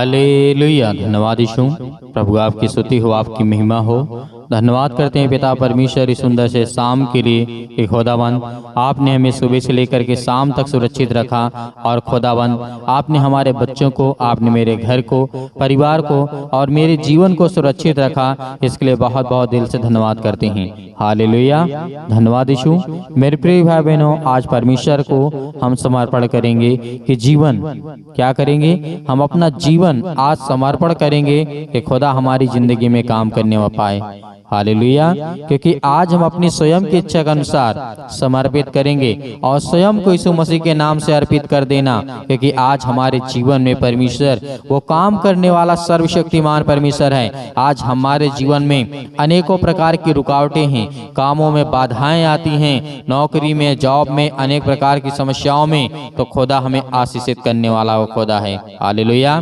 Hallelujah. धन्यवाद यीशु, प्रभु आपकी स्तुति हो, आपकी महिमा हो। धन्यवाद करते हैं पिता परमेश्वर इस सुंदर से शाम के लिए कि खुदावन आपने हमें सुबह से लेकर के शाम तक सुरक्षित रखा। और खुदावन आपने हमारे बच्चों को, आपने मेरे घर को, परिवार को और मेरे जीवन को सुरक्षित रखा। इसके लिए बहुत बहुत दिल से धन्यवाद करते हैं। हालेलुया। धन्यवाद यीशु। मेरे प्रिय भाई बहनों, आज परमेश्वर को हम समर्पण करेंगे कि जीवन क्या करेंगे, हम अपना जीवन आज समर्पण करेंगे कि खुदा हमारी जिंदगी में काम करने पाए। हालेलुया। क्योंकि आज हम अपनी स्वयं की इच्छा के अनुसार समर्पित करेंगे और स्वयं को यीशु मसीह के नाम से अर्पित कर देना। क्योंकि आज हमारे जीवन में परमेश्वर वो काम करने वाला सर्वशक्तिमान परमेश्वर है। आज हमारे जीवन में अनेकों प्रकार की रुकावटें हैं, कामों में बाधाएं आती हैं, नौकरी में, जॉब में, अनेक प्रकार की समस्याओं में, तो खुदा हमें आशीषित करने वाला वो खुदा है। हालेलुया।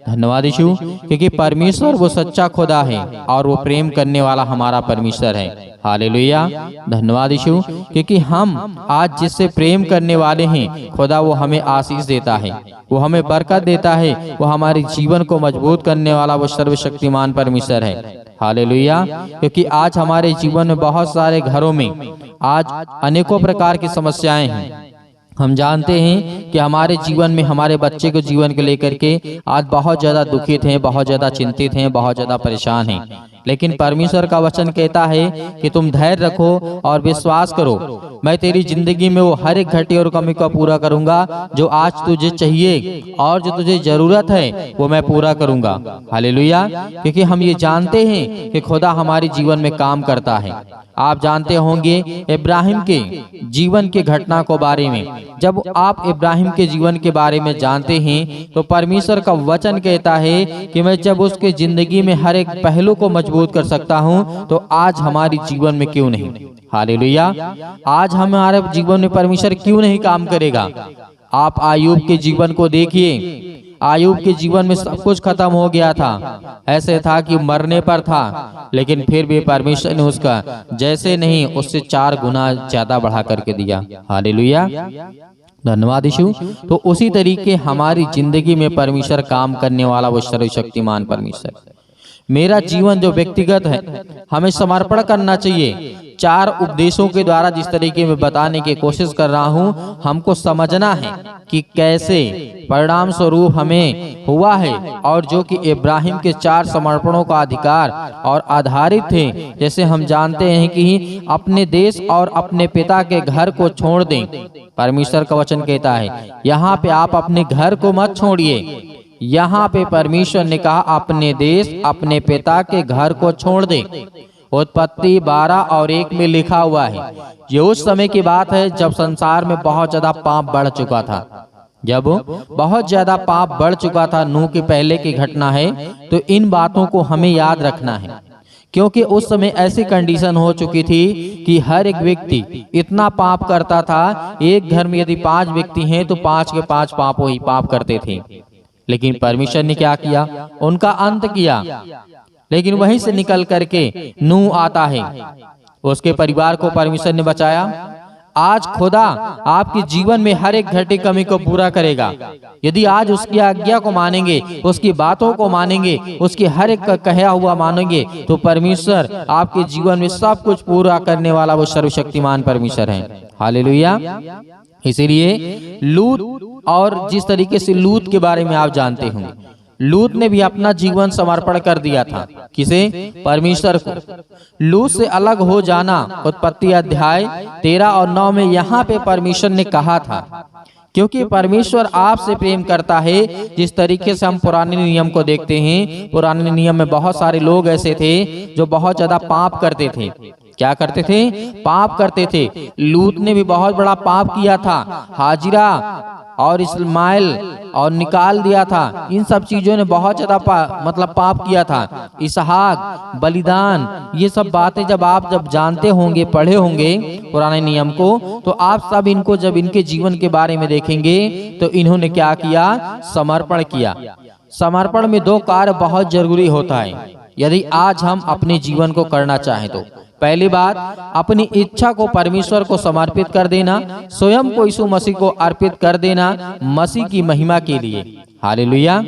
धन्यवाद यीशु। क्योंकि परमेश्वर वो सच्चा खुदा है और वो प्रेम करने वाला हमारा परमेश्वर है। हालेलुया। धन्यवाद यीशु। क्योंकि हम आज जिससे प्रेम करने वाले हैं, खुदा वो हमें आशीष देता है, वो हमें बरकत देता है, वो हमारे जीवन को मजबूत करने वाला वो सर्वशक्तिमान परमेश्वर है। हालेलुया। क्योंकि आज हमारे जीवन में बहुत सारे घरों में आज अनेकों प्रकार की समस्याएं हैं। हम जानते हैं कि हमारे जीवन में, हमारे बच्चे को जीवन को लेकर के आज बहुत ज़्यादा दुखित हैं, बहुत ज़्यादा चिंतित हैं, बहुत ज़्यादा परेशान हैं। लेकिन परमेश्वर का वचन कहता है कि तुम धैर्य रखो और विश्वास करो, मैं तेरी जिंदगी में वो हर एक घटी और कमी को पूरा करूंगा। जो आज तुझे चाहिए और जो तुझे जरूरत है वो मैं पूरा करूंगा। हालेलुया। क्योंकि हम ये जानते हैं कि खुदा हमारे जीवन में काम करता है। आप जानते होंगे इब्राहिम के जीवन के घटना को बारे में। जब आप इब्राहिम के जीवन के बारे में जानते हैं तो परमेश्वर का वचन कहता है कि मैं जब उसके जिंदगी में हर एक पहलू को मजबूत कर सकता हूं, तो आज हमारे जीवन में क्यों नहीं। हालेलुया। आज हमारे जीवन में परमेश्वर क्यों नहीं काम करेगा। आप आयूब के जीवन को देखिए। आयूब के जीवन में सब कुछ खत्म हो गया था, ऐसे था कि मरने पर था, लेकिन फिर भी परमेश्वर ने उसका जैसे नहीं उससे 4 गुना ज्यादा बढ़ा करके दिया। हालेलुया। धन्यवाद यीशु। तो उसी तरीके हमारी जिंदगी में परमेश्वर काम करने वाला वो सर्वशक्तिमान परमेश्वर। मेरा जीवन जो व्यक्तिगत है, हमें समर्पण करना चाहिए। 4 उपदेशों के द्वारा जिस तरीके में बताने की कोशिश कर रहा हूँ, हमको समझना है कि कैसे परिणाम स्वरूप हमें हुआ है, और जो कि इब्राहिम के 4 समर्पणों का अधिकार और आधारित थे। जैसे हम जानते हैं कि अपने देश और अपने पिता के घर को छोड़ दें। परमेश्वर का वचन कहता है यहाँ पे आप अपने घर को मत छोड़िए। यहाँ पे परमेश्वर ने कहा अपने देश, अपने पिता के घर को छोड़ दे। उत्पत्ति 12 और 1 में लिखा हुआ है। ये उस समय की बात है जब संसार में बहुत ज्यादा पाप बढ़ चुका था। जब बहुत ज्यादा पाप बढ़ चुका था, नूह के पहले की घटना है। तो इन बातों को हमें याद रखना है, क्योंकि उस समय ऐसी कंडीशन हो चुकी थी कि हर एक व्यक्ति इतना पाप करता था। एक घर में यदि 5 व्यक्ति हैं तो 5 के 5 पापों ही पाप करते थे। लेकिन परमेश्वर ने क्या किया, उनका अंत किया। लेकिन वहीं से निकल करके नूह आता है, उसके परिवार को परमेश्वर ने बचाया। आज खुदा आपके जीवन में हर एक घटी कमी को पूरा करेगा। यदि आज उसकी आज्ञा को मानेंगे, उसकी बातों को मानेंगे, उसकी हर एक का कहा हुआ मानेंगे, तो परमेश्वर आपके जीवन में सब कुछ पूरा करने वाला वो सर्वशक्तिमान परमेश्वर है। हालेलुया। इसीलिए लूत, और जिस तरीके से लूत के बारे में आप जानते होंगे, लूत ने भी अपना जीवन समर्पण कर दिया था। किसे? परमेश्वर को। लूत से अलग हो जाना उत्पत्ति अध्याय 13 और 9 में यहाँ पे परमेश्वर ने कहा था, क्योंकि परमेश्वर आपसे प्रेम करता है। जिस तरीके से हम पुराने नियम को देखते हैं, पुराने नियम में बहुत सारे लोग ऐसे थे जो बहुत ज्यादा पाप करते थे। क्या करते थे? पाप करते थे। लूत ने भी बहुत बड़ा पाप किया था। हाजिरा और इस्माइल और निकाल दिया था। इन सब चीजों ने बहुत ज्यादा पाप किया था। इसहाक, बलिदान, ये सब बातें जब आप जानते होंगे, पढ़े होंगे पुराने नियम को, तो आप सब इनको जब इनके जीवन के बारे में देखेंगे तो इन्होंने क्या किया? समर्पण किया। समर्पण में 2 कार्य बहुत जरूरी होता है यदि आज हम अपने जीवन को करना चाहें तो। पहली बात, अपनी इच्छा को परमेश्वर को समर्पित कर देना, स्वयं को यीशु मसीह को अर्पित कर देना मसीह की महिमा के लिए। हालेलुया।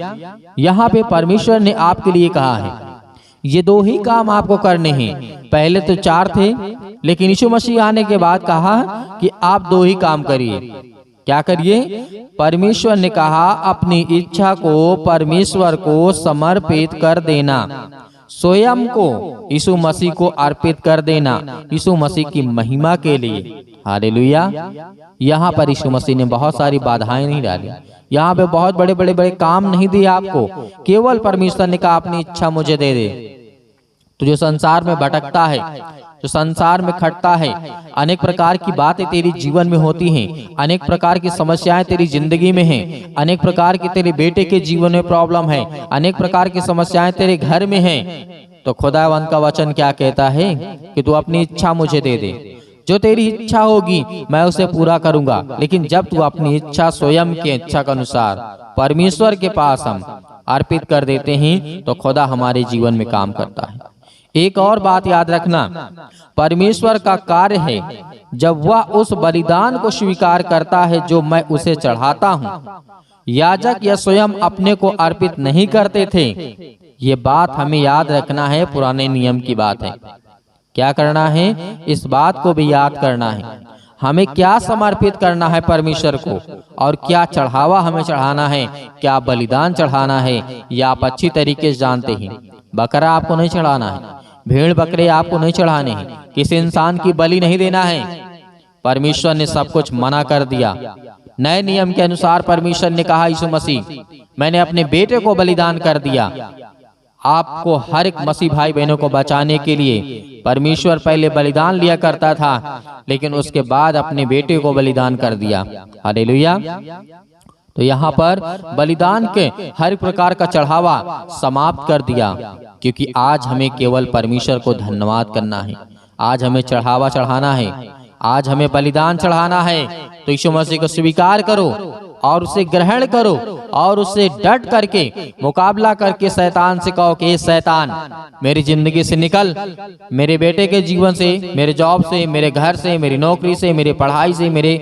यहाँ पे परमेश्वर ने आपके लिए कहा है ये 2 ही काम आपको करने हैं। पहले तो 4 थे, लेकिन यीशु मसीह आने के बाद कहा कि आप 2 ही काम करिए। क्या करिए? परमेश्वर ने कहा अपनी इच्छा को परमेश्वर को समर्पित कर देना, स्वयं को यीशु मसीह को अर्पित कर देना यीशु मसीह की महिमा के लिए। हालेलुया। यहाँ पर यीशु मसीह ने बहुत सारी बाधाएं नहीं डाली, यहाँ पे बहुत बड़े बड़े बड़े काम नहीं दिए आपको। केवल परमेश्वर ने कहा अपनी इच्छा मुझे दे दे। तो जो संसार में भटकता है, जो संसार में खटता है, अनेक प्रकार की बातें तेरी जीवन में होती हैं, अनेक प्रकार की समस्याएं तेरी जिंदगी में हैं, अनेक प्रकार की तेरे बेटे के जीवन में प्रॉब्लम है, अनेक प्रकार की समस्याएं तेरे घर में हैं, तो खुदावंत का वचन क्या कहता है कि तू अपनी इच्छा मुझे दे दे। जो तेरी इच्छा होगी मैं उसे पूरा करूंगा। लेकिन जब तू अपनी इच्छा स्वयं की इच्छा के अनुसार परमेश्वर के पास हम अर्पित कर देते हैं तो खुदा हमारे जीवन में काम करता है। एक और बात याद रखना, परमेश्वर का कार्य है जब वह उस बलिदान को स्वीकार करता है जो मैं उसे चढ़ाता हूँ। याजक या स्वयं अपने को अर्पित नहीं करते थे। ये बात हमें याद रखना है, पुराने नियम की बात है। क्या करना है? इस बात को भी याद करना है, हमें क्या समर्पित करना है परमेश्वर को, और क्या चढ़ावा हमें चढ़ाना है, क्या बलिदान चढ़ाना है। या आप अच्छी तरीके से जानते हैं, बकरा आपको नहीं चढ़ाना है, भेड़ बकरे आपको नहीं चढ़ाने हैं, किसी इंसान की बलि नहीं देना है। परमेश्वर ने सब कुछ मना कर दिया। नए नियम के अनुसार परमेश्वर ने कहा यीशु मसीह मैंने अपने बेटे को बलिदान कर दिया। आपको हर एक मसीह भाई बहनों को बचाने के लिए परमेश्वर पहले बलिदान लिया करता था, लेकिन उसके बाद अपने बेटे को बलिदान कर दिया। हालेलुया। तो यहाँ पर बलिदान के हर प्रकार का चढ़ावा समाप्त कर दिया, क्योंकि आज हमें केवल परमेश्वर को धन्यवाद करना है, आज हमें चढ़ावा चढ़ाना है, आज हमें बलिदान चढ़ाना है। तो यीशु मसीह को स्वीकार करो और उसे ग्रहण करो और उससे डट करके मुकाबला करके शैतान से कहो कि शैतान मेरी जिंदगी से निकल, मेरे बेटे के जीवन से, मेरे जॉब से, मेरे घर से, मेरी नौकरी से, मेरी पढ़ाई से, मेरे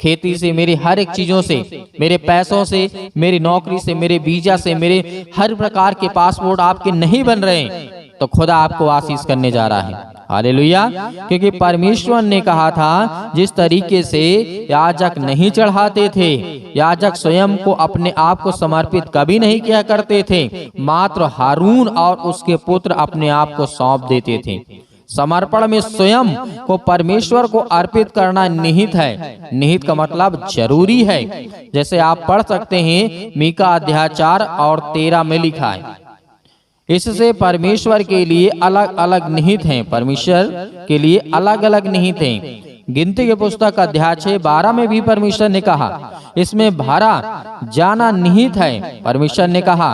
खेती से, मेरी हर एक चीजों से, मेरे पैसों से, मेरी नौकरी से, मेरे वीजा से, मेरे हर प्रकार के पासपोर्ट आपके नहीं बन रहे हैं, तो खुदा आपको आशीष करने जा रहा है। हालेलुया। क्योंकि परमेश्वर ने कहा था जिस तरीके से याजक नहीं चढ़ाते थे, याजक स्वयं को अपने आप को समर्पित कभी नहीं किया करते थे, मात्र हारून और उसके पुत्र अपने आप को सौंप देते थे। समर्पण में स्वयं को परमेश्वर को अर्पित करना निहित है। निहित का मतलब जरूरी है। जैसे आप पढ़ सकते हैं मीका अध्याय 4 और 13 में लिखा है, इससे परमेश्वर के लिए अलग अलग निहित हैं, परमेश्वर के लिए अलग अलग निहित हैं। गिनती के पुस्तक अध्याय 6:12 में भी परमेश्वर ने कहा इसमें भरा जाना निहित है, परमेश्वर ने कहा।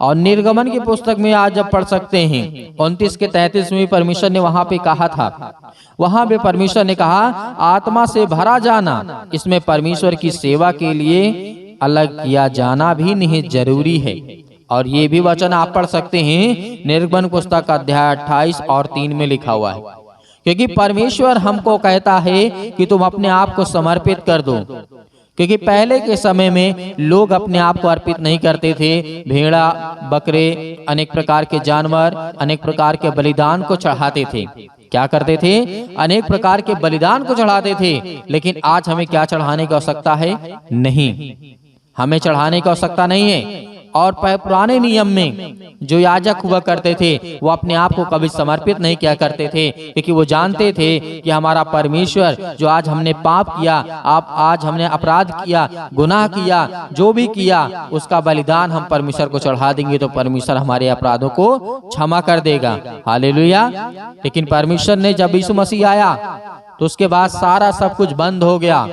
और निर्गमन की पुस्तक में आज जब पढ़ सकते हैं 29 के 33 में परमेश्वर ने वहां पे कहा था, वहां पे परमेश्वर ने कहा आत्मा से भरा जाना, इसमें परमेश्वर की सेवा के लिए अलग किया जाना भी निहित जरूरी है। और ये भी वचन आप पढ़ सकते हैं निर्गमन पुस्तक अध्याय 28 और 3 में लिखा हुआ है, क्योंकि परमेश्वर हमको कहता है कि तुम अपने आप को समर्पित कर दो। क्योंकि पहले के समय में लोग अपने आप को अर्पित नहीं करते थे, भेड़ा बकरे अनेक प्रकार के जानवर अनेक प्रकार के बलिदान को चढ़ाते थे। क्या करते थे? अनेक प्रकार के बलिदान को चढ़ाते थे। लेकिन आज हमें क्या चढ़ाने की आवश्यकता है? नहीं, हमें चढ़ाने की आवश्यकता नहीं है। और पुराने नियम में जो याजक हुआ करते थे वो अपने आप को कभी समर्पित नहीं किया करते थे, क्योंकि वो जानते थे कि हमारा परमेश्वर जो आज हमने पाप किया, आज हमने अपराध किया, गुनाह किया, जो भी किया उसका बलिदान हम परमेश्वर को चढ़ा देंगे तो परमेश्वर हमारे अपराधों को क्षमा कर देगा। हालेलुया। लेकिन परमेश्वर ने जब यीशु मसीह आया तो उसके बाद सारा सब कुछ बंद हो गया,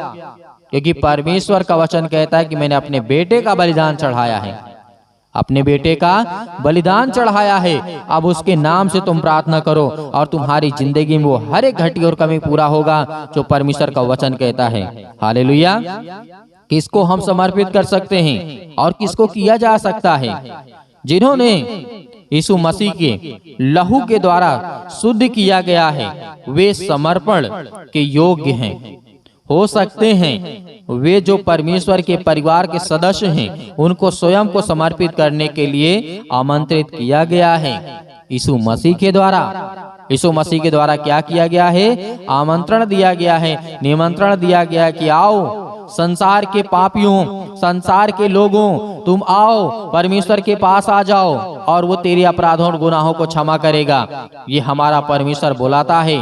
क्योंकि परमेश्वर का वचन कहता है कि मैंने अपने बेटे का बलिदान चढ़ाया है, अपने बेटे का बलिदान चढ़ाया है। अब उसके नाम से तुम प्रार्थना करो और तुम्हारी जिंदगी में वो हर एक घटी और कमी पूरा होगा जो परमेश्वर का वचन कहता है। हालेलुया। किसको हम समर्पित कर सकते हैं और किसको किया जा सकता है? जिन्होंने यीशु मसीह के लहू के द्वारा शुद्ध किया गया है, वे समर्पण के योग्य हैं। हो सकते हैं वे जो परमेश्वर के परिवार के सदस्य हैं, उनको स्वयं को समर्पित करने के लिए आमंत्रित किया गया है। यीशु मसीह के द्वारा क्या किया गया है? आमंत्रण दिया गया है, निमंत्रण दिया गया है कि आओ संसार के पापियों, संसार के लोगों, तुम आओ परमेश्वर के पास आ जाओ और वो तेरे अपराधों और गुनाहों को क्षमा करेगा। ये हमारा परमेश्वर बुलाता है,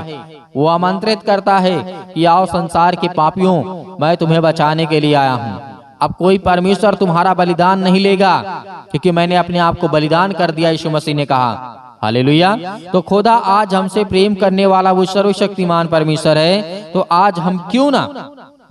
वो आमंत्रित करता है कि आओ संसार के पापियों, मैं तुम्हें बचाने के लिए आया हूँ। अब कोई परमेश्वर तुम्हारा बलिदान नहीं लेगा, क्योंकि मैंने अपने आप को बलिदान कर दिया, यीशु मसीह ने कहा। हालेलुया। तो खुदा आज हमसे प्रेम करने वाला वो सर्वशक्तिमान परमेश्वर है, तो आज हम क्यों ना,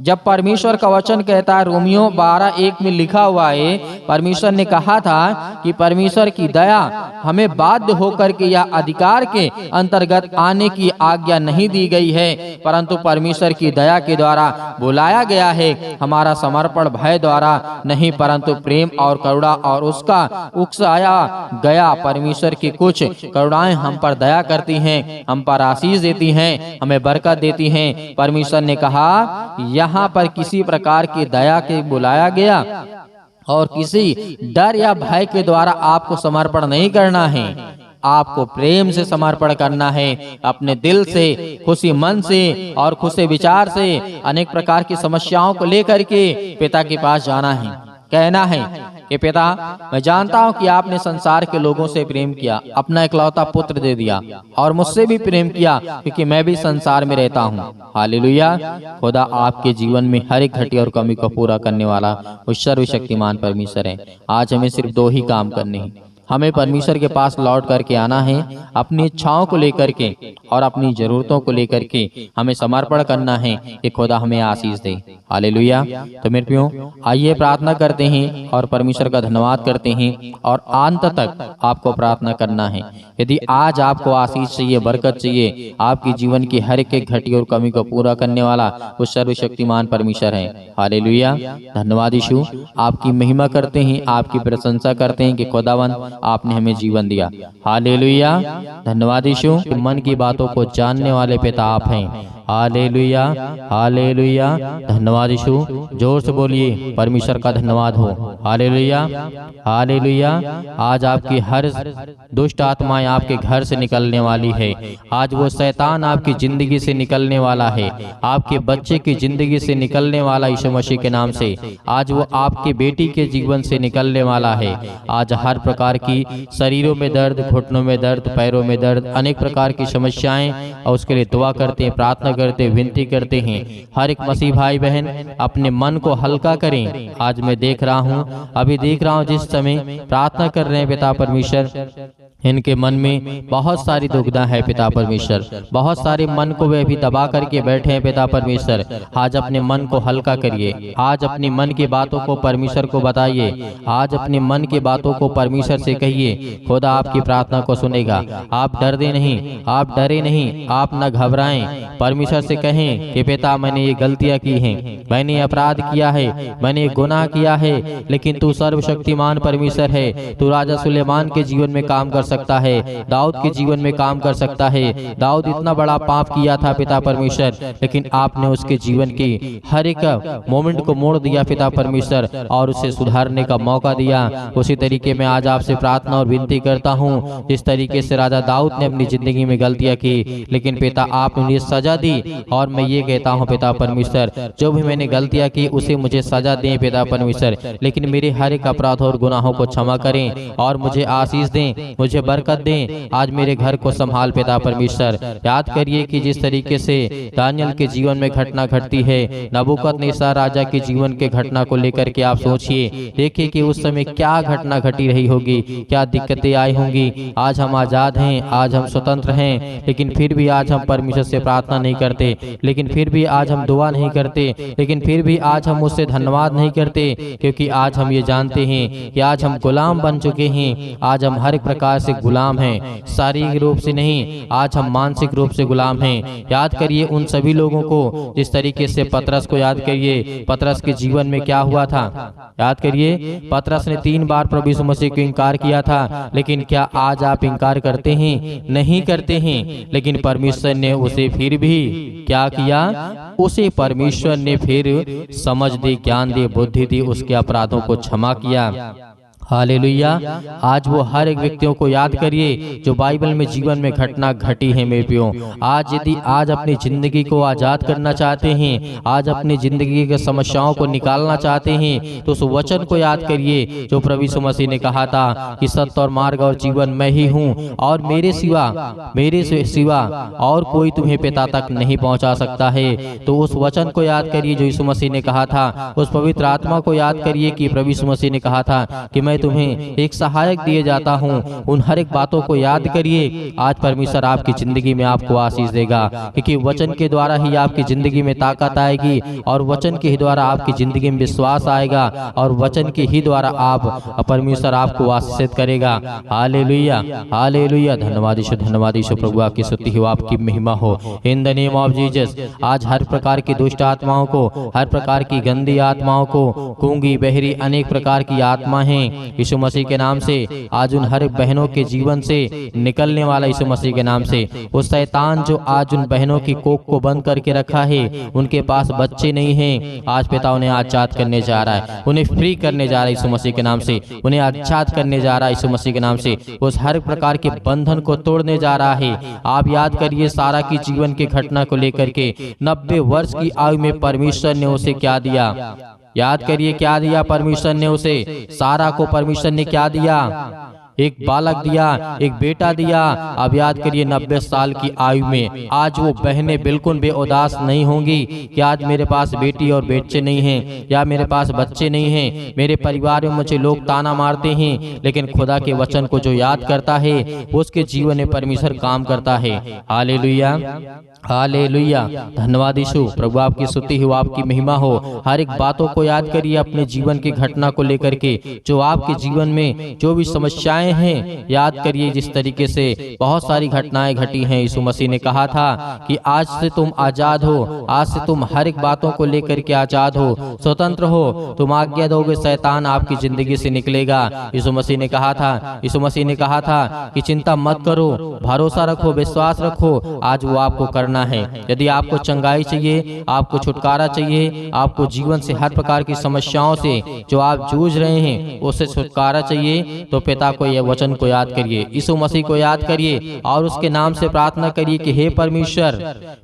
जब परमेश्वर का वचन कहता है, रोमियो 12:1 में लिखा हुआ है, परमेश्वर ने कहा था कि परमेश्वर की दया हमें बाध्य होकर के या अधिकार के अंतर्गत आने की आज्ञा नहीं दी गई है, परंतु परमेश्वर की दया के द्वारा बुलाया गया है। हमारा समर्पण भय द्वारा नहीं, परंतु प्रेम और करुणा और उसका उकसाया गया परमेश्वर की कुछ करुणाएं हम पर दया करती हैं, हम पर आशीष देती हैं, हमें बरकत देती हैं। परमेश्वर ने कहा यहाँ पर किसी प्रकार की दया के बुलाया गया और किसी डर या भय के द्वारा आपको समर्पण नहीं करना है। आपको प्रेम से समर्पण करना है, अपने दिल से, खुशी मन से और खुशी विचार से अनेक प्रकार की समस्याओं को लेकर के पिता के पास जाना है, कहना है कि पिता, मैं जानता हूं कि आपने संसार के लोगों से प्रेम किया, अपना इकलौता पुत्र दे दिया और मुझसे भी प्रेम किया, क्योंकि मैं भी संसार में रहता हूं। हालेलुया। खुदा आपके जीवन में हर एक घटी और कमी को पूरा करने वाला वो सर्वशक्तिमान परमेश्वर है। आज हमें सिर्फ 2 ही काम करने हैं। हमें परमेश्वर के पास लौट करके आना है, अपनी इच्छाओं को लेकर के और अपनी जरूरतों को लेकर के हमें समर्पण करना है कि खुदा हमें आशीष दे। हालेलुया। तो मेरे प्रियो, आइए प्रार्थना करते हैं और परमेश्वर का धन्यवाद करते हैं और अंत तक आपको प्रार्थना करना है। यदि आज आपको आशीष चाहिए, बरकत चाहिए, आपकी जीवन की हर एक घटी और कमी को पूरा करने वाला वो सर्वशक्तिमान परमेश्वर है। हालेलुया। धन्यवाद यीशु, आपकी महिमा करते हैं, आपकी प्रशंसा करते हैं कि खुदावन आपने हमें जीवन दिया। हालेलुया। धन्यवाद यीशु, मन की बातों को जानने वाले पिता आप हैं। Hallelujah, hallelujah. धन्यवाद यीशु, जोर से बोलिए, परमेश्वर का धन्यवाद हो। Hallelujah, hallelujah. आज आपकी हर दुष्ट आत्माएं आपके घर से निकलने वाली है। आज वो शैतान आपकी जिंदगी से निकलने वाला है, आपके बच्चे की जिंदगी से निकलने वाला यीशु मसीह के नाम से। आज वो आपके बेटी के जीवन से निकलने वाला है। आज हर प्रकार की शरीरों में दर्द, घुटनों में दर्द, पैरों में दर्द, अनेक प्रकार की समस्याएं, और उसके लिए दुआ करते हैं, प्रार्थना करते, विनती करते हैं। हर एक मसीह भाई बहन अपने मन को हल्का करें। आज मैं देख रहा हूँ, अभी देख रहा हूँ, जिस समय प्रार्थना कर रहे हैं पिता परमेश्वर, इनके मन में बहुत सारी दुविधा है पिता परमेश्वर, बहुत सारे मन को वे अभी दबा करके बैठे हैं पिता परमेश्वर। आज अपने मन को हल्का करिए, आज अपनी मन की बातों को परमेश्वर को बताइए, आज अपने मन की बातों को परमेश्वर से कहिए। खुदा आपकी प्रार्थना को सुनेगा। आप डरते नहीं, आप डरे नहीं, आप न घबराएं। परमेश्वर से कहें कि पिता, मैंने ये गलतियां की हैं, मैंने अपराध किया है, मैंने गुनाह किया है, लेकिन तू सर्वशक्तिमान परमेश्वर है। तू राजा सुलेमान के जीवन में काम कर सकता है, दाऊद के जीवन में काम कर सकता है। दाऊद इतना बड़ा पाप किया था पिता परमेश्वर, लेकिन आपने उसके जीवन की हर एक मोमेंट को मोड़ दिया पिता परमेश्वर, और उसे सुधारने का मौका दिया। उसी तरीके में आज आपसे प्रार्थना और विनती करता हूँ, जिस तरीके से राजा दाऊद ने अपनी जिंदगी में गलतियां की, लेकिन पिता आपने मुझे सजा दी, और मैं ये कहता हूँ पिता परमेश्वर, जो भी मैंने गलतियां की उसे मुझे सजा दें पिता परमेश्वर, लेकिन मेरे हर एक अपराध और गुनाहों को क्षमा करें और मुझे आशीष दें, मुझे बरकत दें। आज मेरे घर को संभाल पिता परमेश्वर। याद करिए कि जिस तरीके से दानियल के जीवन में घटना घटती है, नबूकदनेस्सर राजा के जीवन के घटना को लेकर के आप सोचिए, देखिए कि उस समय क्या घटना घटी रही होगी, क्या दिक्कतें आई होंगी। आज हम आजाद हैं, आज हम स्वतंत्र हैं, लेकिन फिर भी आज हम परमेश्वर से प्रार्थना नहीं करते, लेकिन फिर भी आज हम दुआ नहीं करते, लेकिन फिर भी आज हम उससे धन्यवाद नहीं करते, क्योंकि आज हम ये जानते हैं कि आज हम गुलाम बन चुके हैं। आज हम हर एक प्रकार से गुलाम हैं, शारीरिक रूप से नहीं, आज हम मानसिक रूप से गुलाम हैं। याद करिए उन सभी लोगों को, जिस तरीके से पतरस को याद करिए, पतरस के जीवन में क्या हुआ था। याद करिए पतरस ने 3 बार प्रभु यीशु मसीह को इनकार किया था, लेकिन क्या आज आप इनकार करते हैं? नहीं करते हैं। लेकिन परमेश्वर ने उसे फिर भी क्या किया? उसे परमेश्वर ने फिर समझ दी, ज्ञान दी, बुद्धि दी, उसके अपराधों को क्षमा किया। हालेलुया। आज वो हर एक व्यक्तियों को याद करिए जो बाइबल में जीवन में घटना घटी है मेरे प्रियो। आज यदि आज अपनी जिंदगी को आजाद करना चाहते हैं, आज अपनी जिंदगी के समस्याओं को निकालना चाहते हैं, तो उस वचन को याद करिए जो प्रभु यीशु मसीह ने कहा था कि सत्य और मार्ग और जीवन मैं ही हूँ, और मेरे सिवा और कोई तुम्हें पिता तक नहीं पहुँचा सकता है। तो उस वचन को याद करिए जो यीशु मसीह ने कहा था। उस पवित्र आत्मा को याद करिए कि प्रभु यीशु मसीह ने कहा था कि मैं तुम्हें एक सहायक दिए जाता हूं। उन हर एक बातों को याद करिए। आज परमेश्वर आपकी जिंदगी में आपको आशीष देगा, क्योंकि वचन के द्वारा ही आपकी जिंदगी में ताकत आएगी, और वचन के ही द्वारा आपकी जिंदगी में विश्वास आएगा, और वचन के ही द्वारा आप परमेश्वर आपको आशीषित करेगा। Hallelujah, hallelujah. धन्यवाद यीशु, धन्यवाद यीशु। प्रभु आपकी स्तुति हो, आपकी महिमा हो। In the name of Jesus. आज हर प्रकार की दुष्ट आत्माओं को, हर प्रकार की गंदी आत्माओं को, गूंगी बहरी अनेक प्रकार की आत्मा हैं, यीशु मसीह के नाम से आज उन हर बहनों के जीवन से निकलने वाला यीशु मसीह के नाम से। वो शैतान जो आज उन बहनों की कोख को बंद करके रखा है, उनके पास बच्चे नहीं हैं, आज पिता उन्हें आजाद करने जा रहा है, उन्हें फ्री करने जा रहा है यीशु मसीह के नाम से, उन्हें आजाद करने जा रहा है यीशु मसीह के नाम से। उस हर प्रकार के बंधन को तोड़ने जा रहा है। आप याद करिए सारा की जीवन की घटना को लेकर के 90 वर्ष की आयु में परमेश्वर ने उसे क्या दिया? याद करिए क्या दिया परमेश्वर ने उसे? सारा को परमेश्वर ने क्या दिया? एक बालक दिया, एक बेटा दिया। अब याद करिए 90 साल की आयु में आज वो बहनें बिल्कुल बेउदास नहीं होंगी कि आज मेरे पास बेटी और बच्चे नहीं हैं, या मेरे पास बच्चे नहीं हैं, मेरे परिवार में मुझे लोग ताना मारते हैं, लेकिन खुदा के वचन को जो याद करता है उसके जीवन में परमेश्वर काम करता है। Hallelujah, hallelujah. धन्यवाद यीशु। प्रभु आपकी स्तुति हो, आपकी महिमा हो। हर एक बातों को याद करिए अपने जीवन की घटना को लेकर के, जो आपके जीवन में जो भी समस्याएं हैं, याद करिए जिस तरीके से बहुत सारी घटनाएं घटी हैं। यीशु मसीह ने कहा था कि आज से तुम आजाद हो, आज से तुम हर एक बातों को लेकर के आजाद हो, स्वतंत्र हो। तुम आज्ञा दोगे, शैतान आपकी जिंदगी से निकलेगा। यीशु मसीह ने कहा था, यीशु मसीह ने कहा था कि चिंता मत करो, भरोसा रखो, विश्वास रखो। आज वो आपको करना है। यदि आपको चंगाई चाहिए, आपको छुटकारा चाहिए, आपको जीवन से हर प्रकार की समस्याओं से जो आप जूझ रहे हैं उससे छुटकारा चाहिए, तो पिता को यह वचन को याद करिए, यीशु मसीह को याद करिए, और उसके नाम से प्रार्थना करिए कि हे परमेश्वर,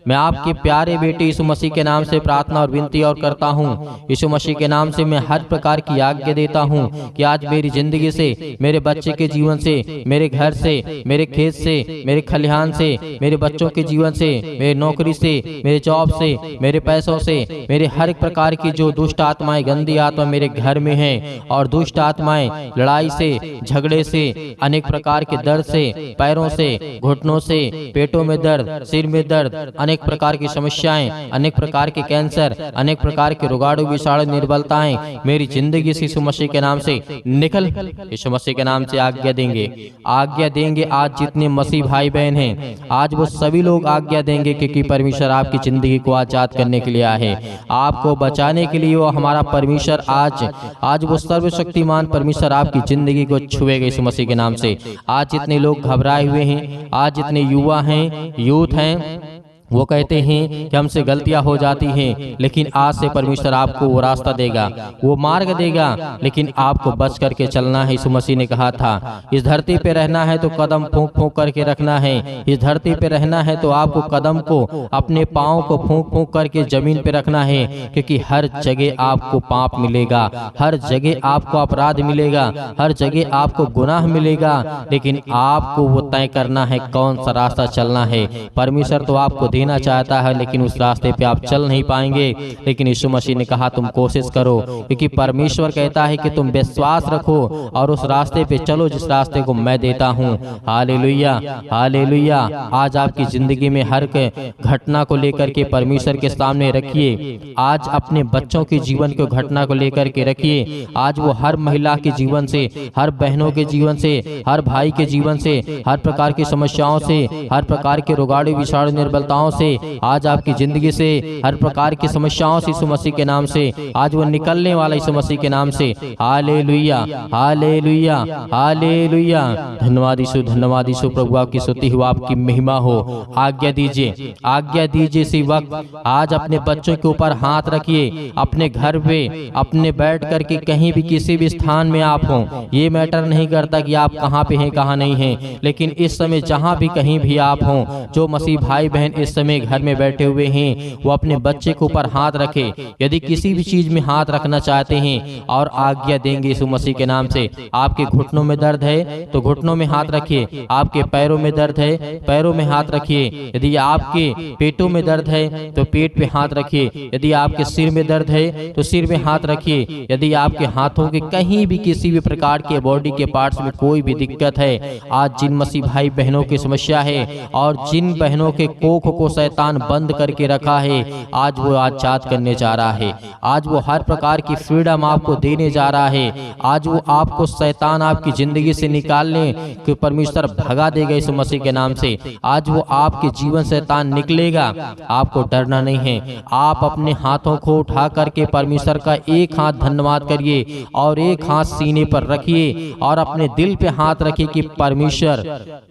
मैं आपके प्यारे बेटे यीशु मसीह के नाम से प्रार्थना और विनती और करता हूँ। यीशु मसीह के नाम से मैं हर प्रकार की आज्ञा देता हूँ कि आज मेरी जिंदगी से, मेरे बच्चे के जीवन से, मेरे घर से, मेरे खेत से, मेरे खलिहान से, मेरे बच्चों के जीवन से, मेरे नौकरी से, मेरे जॉब से, मेरे पैसों से, मेरे हर एक प्रकार की जो दुष्ट आत्माएं, गंदी आत्मा मेरे घर में है, और दुष्ट आत्माएं लड़ाई से, झगड़े से, अनेक प्रकार के दर्द से, पैरों से, घुटनों से, पेटों में दर्द, सिर में दर्द, अनेक प्रकार की समस्याएं, अनेक प्रकार के कैंसर, अनेक प्रकार के रोगाणु विषाणु निर्बलताएं मेरी जिंदगी से यीशु मसीह के नाम से निकल। यीशु मसीह के नाम से आज्ञा देंगे, आज्ञा देंगे। आज जितने मसीह भाई बहन हैं, आज वो सभी लोग आज्ञा देंगे, क्योंकि परमेश्वर आपकी जिंदगी को आजाद करने के लिए आया है, आपको बचाने के लिए। वो हमारा परमेश्वर आज वो सर्वशक्तिमान परमेश्वर आपकी जिंदगी को छुएगा यीशु मसीह के नाम से। आज जितने लोग घबराए हुए हैं, आज जितने युवा हैं, यूथ हैं, वो कहते हैं कि हमसे गलतियां हो जाती हैं, लेकिन आज से परमेश्वर आपको वो रास्ता देगा, वो मार्ग देगा, लेकिन आपको बच करके चलना है। यीशु मसीह ने कहा था इस धरती पे रहना है तो कदम फूंक फूंक करके रखना है। इस धरती पे रहना है तो आपको कदम को, अपने पाँव को फूंक फूंक करके जमीन पे रखना है, क्योंकि हर जगह आपको पाप मिलेगा, हर जगह आपको अपराध मिलेगा, हर जगह आपको गुनाह मिलेगा, लेकिन आपको वो तय करना है कौन सा रास्ता चलना है। परमेश्वर तो आपको देना चाहता है, लेकिन उस रास्ते पे आप चल नहीं पाएंगे। लेकिन यीशु मसीह ने कहा तुम कोशिश करो, क्योंकि परमेश्वर कहता है कि तुम विश्वास रखो और उस रास्ते पे चलो जिस रास्ते को मैं देता हूँ। Hallelujah, hallelujah. आज आपकी जिंदगी में हर घटना को लेकर के परमेश्वर के सामने रखिए। आज अपने बच्चों के जीवन को घटना को लेकर के रखिए। आज वो हर महिला के जीवन से, हर बहनों के जीवन से, हर भाई के जीवन से, हर प्रकार की समस्याओं से, हर प्रकार के रोगाड़ू विषाणु निर्बलताओं से, आज आपकी जिंदगी से हर प्रकार की समस्याओं से यीशु मसीह के नाम से आज वो निकलने वाला यीशु मसीह के नाम से। Hallelujah, hallelujah, hallelujah. धन्यवाद यीशु, धन्यवाद यीशु। प्रभु आपकी स्तुति हो, आपकी महिमा हो। आज्ञा दीजिए, आज्ञा दीजिए इसी वक्त आज अपने बच्चों के ऊपर हाथ रखिए। अपने घर पे अपने बैठ करके कहीं भी किसी भी स्थान में आप हों, ये मैटर नहीं करता कि आप कहाँ पे हैं कहाँ नहीं हैं, लेकिन इस समय जहाँ भी कहीं भी आप हों, जो मसीह भाई बहन इस समय घर में बैठे हुए हैं, वो अपने बच्चे के ऊपर हाथ रखे। यदि किसी भी चीज में हाथ रखना चाहते हैं और आज्ञा देंगे यीशु मसीह के नाम से। आपके घुटनों में दर्द है तो घुटनों में हाथ रखिए। आपके पैरों में दर्द है, पैरों में हाथ रखिए। यदि आपके पेटों में दर्द है तो पेट पे हाथ रखिए। यदि आपके सिर में दर्द है तो सिर में हाथ रखिए। यदि आपके हाथों के कहीं भी किसी भी प्रकार के बॉडी के पार्ट्स में कोई भी दिक्कत है, आज जिन मसीह भाई बहनों की समस्या है और जिन बहनों के कोख को शैतान बंद करके रखा है, आज वो आजाद करने जा रहा है। आज वो हर प्रकार की फ्रीडम आपको देने जा रहा है। आज वो आपको शैतान आपकी जिंदगी से निकालने के परमेश्वर भगा देगा यीशु मसीह के नाम से। आज वो आपके जीवन शैतान निकलेगा। आपको डरना नहीं है। आप अपने हाथों को उठा करके परमेश्वर का एक हाथ धन्यवाद करिए और एक हाथ सीने पर रखिए और अपने दिल पे हाथ रखिए कि परमेश्वर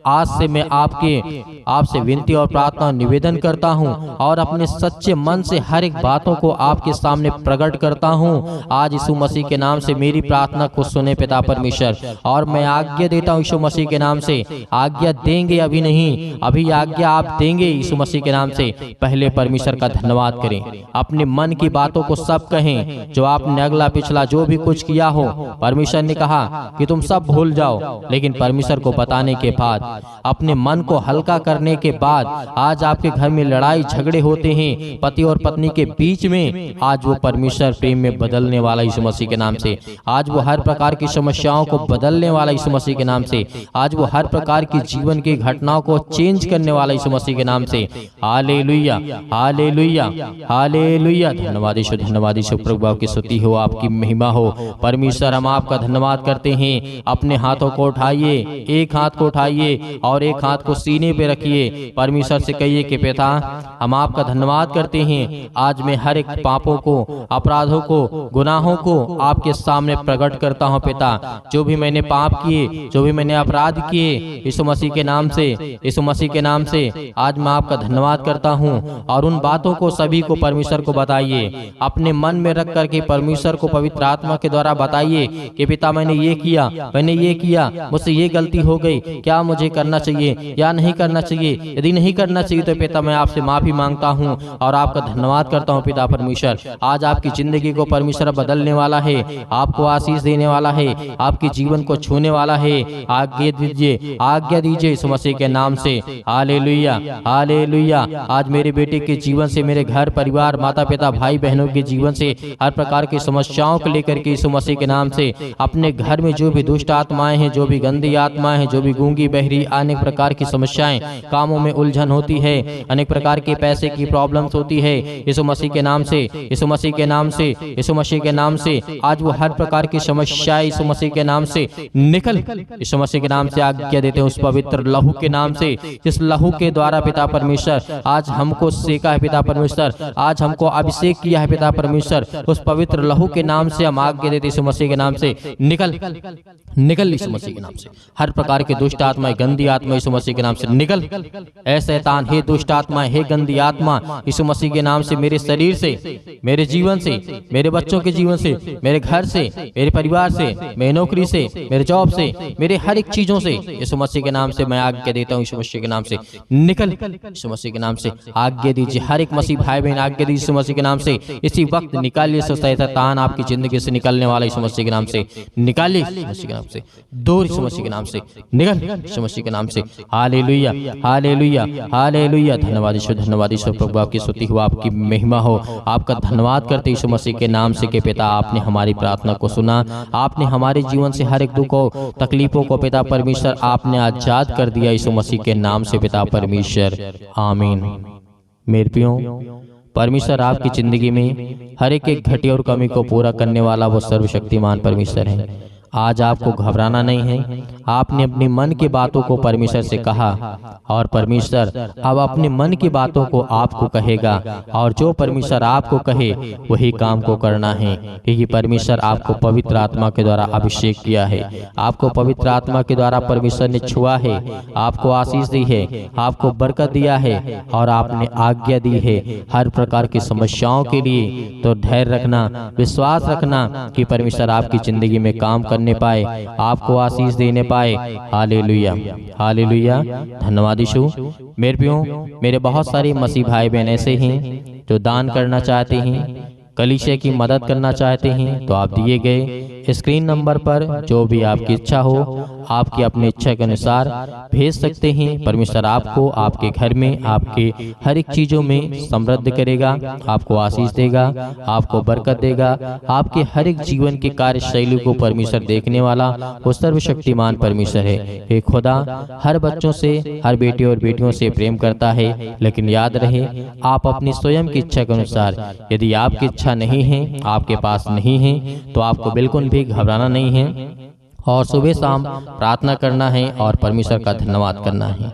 आज से मैं आपसे विनती और प्रार्थना निवेदन करता हूं और अपने सच्चे मन से हर एक बातों को आपके सामने प्रकट करता हूं। आज यीशु मसीह के नाम से मेरी प्रार्थना को सुने पिता परमेश्वर, और मैं आज्ञा देता हूं यीशु मसीह के नाम से। आज्ञा देंगे, अभी नहीं, अभी आज्ञा आप देंगे यीशु मसीह के नाम से। पहले परमेश्वर का धन्यवाद करें, अपने मन की बातों को सब कहें। जो आपने अगला पिछला जो भी कुछ किया हो, परमेश्वर ने कहा कि तुम सब भूल जाओ, लेकिन परमेश्वर को बताने के बाद, अपने मन को हल्का करने के बाद, आज आपके घर में लड़ाई झगड़े होते हैं पति और पत्नी के बीच में, आज वो परमेश्वर प्रेम में बदलने वाला यीशु मसीह के नाम से। आज वो हर प्रकार की समस्याओं को बदलने वाला यीशु मसीह के नाम से। आज वो हर प्रकार की जीवन की घटनाओं को चेंज करने वाला यीशु मसीह के नाम से। Hallelujah, hallelujah, hallelujah. धन्यवाद यीशु, धन्यवाद यीशु। प्रभु आपकी स्तुति हो, आपकी महिमा हो। परमेश्वर हम आपका धन्यवाद करते हैं। अपने हाथों को उठाइए, एक हाथ को उठाइए और एक हाथ को सीने पे रखिए। परमेश्वर से कहिए कि पिता हम आपका धन्यवाद करते हैं। आज मैं हर एक पापों को, अपराधों को, गुनाहों को आपके सामने प्रकट करता हूं पिता। जो भी मैंने पाप किए, जो भी मैंने अपराध किए, यीशु मसीह के नाम से, यीशु मसीह के नाम से आज मैं आपका धन्यवाद करता हूं। और उन बातों को सभी को परमेश्वर को बताइए। अपने मन में रख करके परमेश्वर को पवित्र आत्मा के द्वारा बताइए कि पिता मैंने ये किया, मैंने ये किया, मुझसे ये गलती हो गई, क्या मुझे करना चाहिए या नहीं करना चाहिए। यदि नहीं करना चाहिए तो पिता मैं आपसे माफी मांगता हूँ और आपका धन्यवाद करता हूँ पिता परमेश्वर। आज आपकी जिंदगी को परमेश्वर बदलने वाला है, आपको आशीष देने वाला है, आपके जीवन को छूने वाला है। आज्ञा दीजिए, आज्ञा दीजिए यीशु मसीह के नाम से। Hallelujah, hallelujah. आज मेरे बेटे के जीवन से, मेरे घर परिवार, माता पिता, भाई बहनों के जीवन से हर प्रकार की समस्याओं को लेकर के यीशु मसीह के नाम से, अपने घर में जो भी दुष्ट आत्माएं हैं, जो भी गंदी आत्माएं हैं, जो भी गूंगी बहरी, अनेक प्रकार की समस्याएं, कामों में उलझन होती है, अनेक प्रकार के पैसे की प्रॉब्लम्स होती है, यीशु मसीह के नाम से, यीशु मसीह के नाम से, यीशु मसीह के नाम से आज वो हर प्रकार की समस्याएं यीशु मसीह के नाम से निकल। यीशु मसीह के नाम से आज्ञा देते हैं उस पवित्र लहू के नाम से, जिस लहू के द्वारा पिता परमेश्वर आज हमको सेका है पिता परमेश्वर, आज हमको अभिषेक किया है पिता परमेश्वर। उस पवित्र लहू के नाम से हम आज्ञा देते यीशु मसीह के नाम से निकल, निकल यीशु मसीह के नाम से। हर प्रकार के दुष्ट आत्माएं, गंदी आत्मा यीशु मसीह के नाम से निकल। ऐ शैतान, हे दुष्ट आत्मा, हे गंदी आत्मा, यीशु मसीह के नाम से मेरे शरीर से, मेरे जीवन से, मेरे बच्चों के जीवन से, मेरे घर से, मेरे परिवार से, मेरी नौकरी से, मेरे जॉब से, मेरे हर एक चीजों से यीशु मसीह के नाम से मैं आज्ञा देता हूँ यीशु मसीह के नाम से निकल। यीशु मसीह के नाम से आज्ञा दीजिए। हर एक मसीह भाई बहन आज्ञा दीजिए यीशु मसीह के नाम से। इसी वक्त निकालिए शैतान आपकी जिंदगी से निकलने वाला यीशु मसीह के नाम से निकालिए, यीशु मसीह के नाम से दूर, यीशु मसीह के नाम से निकल, यीशु मसीह के नाम से। Hallelujah, hallelujah, hallelujah. धन्यवाद ईश्वर प्रभु आपकी स्तुति हो, आपकी महिमा हो। आपका धन्यवाद करते यीशु मसीह के नाम से कि पिता आपने हमारी प्रार्थना को सुना, आपने हमारे जीवन से हर एक दुखों तकलीफों को पिता परमेश्वर आपने आजाद कर दिया यीशु मसीह के नाम से पिता परमेश्वर, आमीन। मेरे प्रियो, परमेश्वर आपकी जिंदगी में हर एक घटी और कमी को पूरा करने वाला वो सर्वशक्तिमान परमेश्वर है। आज आपको घबराना नहीं है। आपने अपने मन की बातों को परमेश्वर से कहा और परमेश्वर अब अपने मन की बातों को आपको कहेगा, और जो परमेश्वर आपको कहे वही काम को करना है, क्योंकि परमेश्वर आपको पवित्र आत्मा के द्वारा अभिषेक किया है। आपको पवित्र आत्मा के द्वारा परमेश्वर ने छुआ है, आपको आशीष दी है, आपको बरकत दिया है और आपने आज्ञा दी है हर प्रकार की समस्याओं के लिए। तो धैर्य रखना, विश्वास रखना कि परमेश्वर आपकी जिंदगी में काम करने पाए, आपको आशीष देने पाए। हालेलुया, हालेलुया, धन्यवाद यीशु। मेरे प्रियो, मेरे बहुत सारे मसीह भाई बहन ऐसे हैं जो दान करना चाहते हैं, कलीसिया की मदद करना चाहते हैं, तो आप दिए गए स्क्रीन नंबर पर जो भी आपकी इच्छा हो, आपकी अपनी इच्छा के अनुसार भेज सकते हैं। परमेश्वर आपको आपके घर में आपके हर एक चीज़ों में समृद्ध करेगा, आपको आशीष देगा, आपको बरकत देगा। आपके हर एक जीवन की कार्यशैली को परमेश्वर देखने वाला वो सर्वशक्तिमान परमेश्वर है। हे खुदा हर बच्चों से, हर बेटे और बेटियों से प्रेम करता है, लेकिन याद रहे आप अपनी स्वयं की इच्छा के अनुसार, यदि आपकी इच्छा नहीं है, आपके पास नहीं है, तो आपको बिल्कुल भी घबराना नहीं है और सुबह शाम प्रार्थना करना है और परमेश्वर का धन्यवाद करना है।